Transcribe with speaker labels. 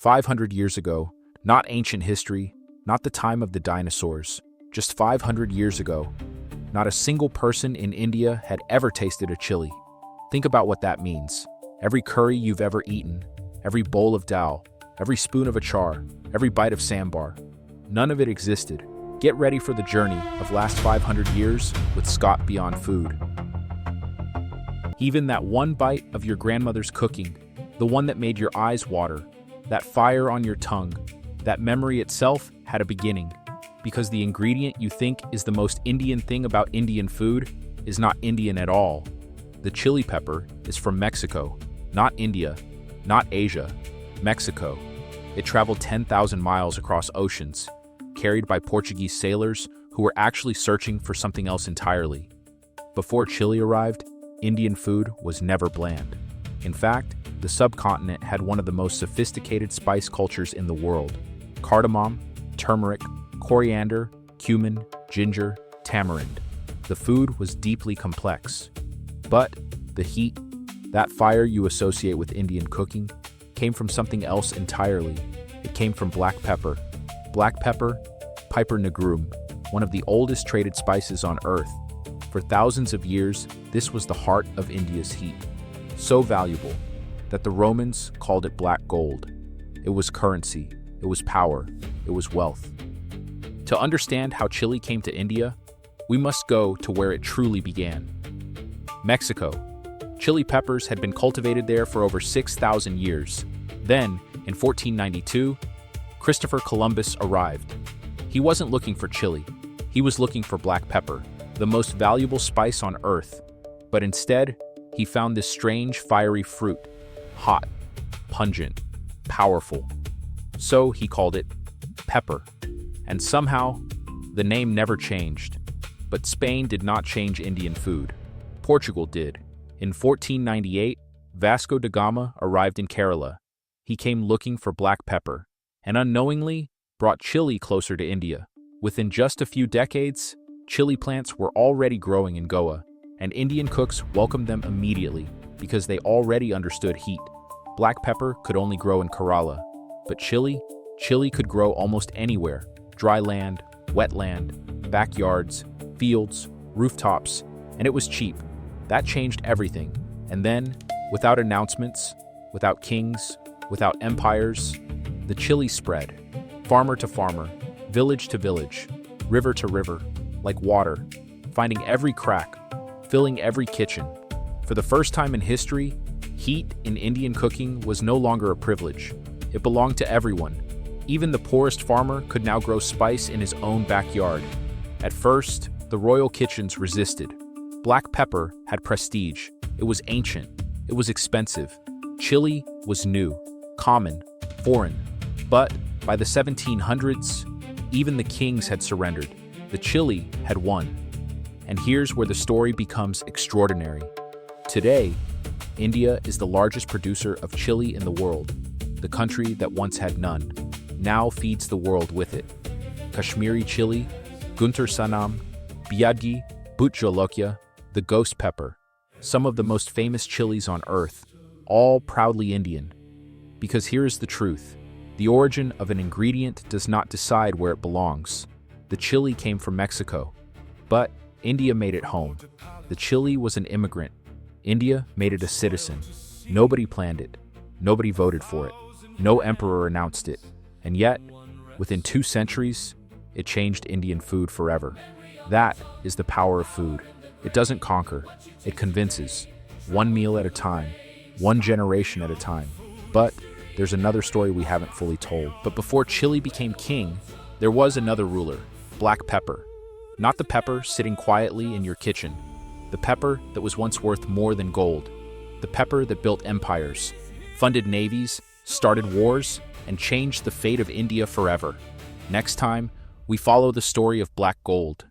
Speaker 1: 500 years ago, not ancient history, not the time of the dinosaurs, just 500 years ago, not a single person in India had ever tasted a chili. Think about what that means. Every curry you've ever eaten, every bowl of dal, every spoon of achaar, every bite of sambar, none of it existed. Get ready for the journey of last 500 years with Scott Beyond Food. Even that one bite of your grandmother's cooking, the one that made your eyes water, that fire on your tongue, that memory itself had a beginning. Because the ingredient you think is the most Indian thing about Indian food is not Indian at all. The chili pepper is from Mexico, not India, not Asia, Mexico. It traveled 10,000 miles across oceans, carried by Portuguese sailors who were actually searching for something else entirely. Before chili arrived, Indian food was never bland. In fact, the subcontinent had one of the most sophisticated spice cultures in the world. Cardamom, turmeric, coriander, cumin, ginger, tamarind. The food was deeply complex. But the heat, that fire you associate with Indian cooking, came from something else entirely. It came from black pepper. Black pepper, Piper nigrum, one of the oldest traded spices on earth. For thousands of years, this was the heart of India's heat. So valuable that the Romans called it black gold. It was currency, it was power, it was wealth. To understand how chili came to India, we must go to where it truly began. Mexico. Chili peppers had been cultivated there for over 6,000 years. Then, in 1492, Christopher Columbus arrived. He wasn't looking for chili, he was looking for black pepper, the most valuable spice on earth. But instead, he found this strange, fiery fruit, hot, pungent, powerful. So he called it pepper. And somehow, the name never changed. But Spain did not change Indian food. Portugal did. In 1498, Vasco da Gama arrived in Kerala. He came looking for black pepper, and unknowingly brought chili closer to India. Within just a few decades, chili plants were already growing in Goa, and Indian cooks welcomed them immediately because they already understood heat. Black pepper could only grow in Kerala, but chili could grow almost anywhere. Dry land, wetland, backyards, fields, rooftops, and it was cheap. That changed everything. And then, without announcements, without kings, without empires, the chili spread. Farmer to farmer, village to village, river to river, like water, finding every crack, filling every kitchen. For the first time in history, heat in Indian cooking was no longer a privilege. It belonged to everyone. Even the poorest farmer could now grow spice in his own backyard. At first, the royal kitchens resisted. Black pepper had prestige. It was ancient. It was expensive. Chili was new, common, foreign. But by the 1700s, even the kings had surrendered. The chili had won. And here's where the story becomes extraordinary. Today, India is the largest producer of chili in the world. The country that once had none now feeds the world with it. Kashmiri chili, Guntur Sanam, Bajji, Bhut Jolokia, the ghost pepper, some of the most famous chilies on earth, all proudly Indian. Because here's the truth. The origin of an ingredient does not decide where it belongs. The chili came from Mexico, but India made it home. The chili was an immigrant. India made it a citizen. Nobody planned it. Nobody voted for it. No emperor announced it. And yet, within 2 centuries, it changed Indian food forever. That is the power of food. It doesn't conquer, it convinces. One meal at a time, one generation at a time. But there's another story we haven't fully told. But before chili became king, there was another ruler, black pepper. Not the pepper sitting quietly in your kitchen. The pepper that was once worth more than gold. The pepper that built empires, funded navies, started wars, and changed the fate of India forever. Next time, we follow the story of black gold.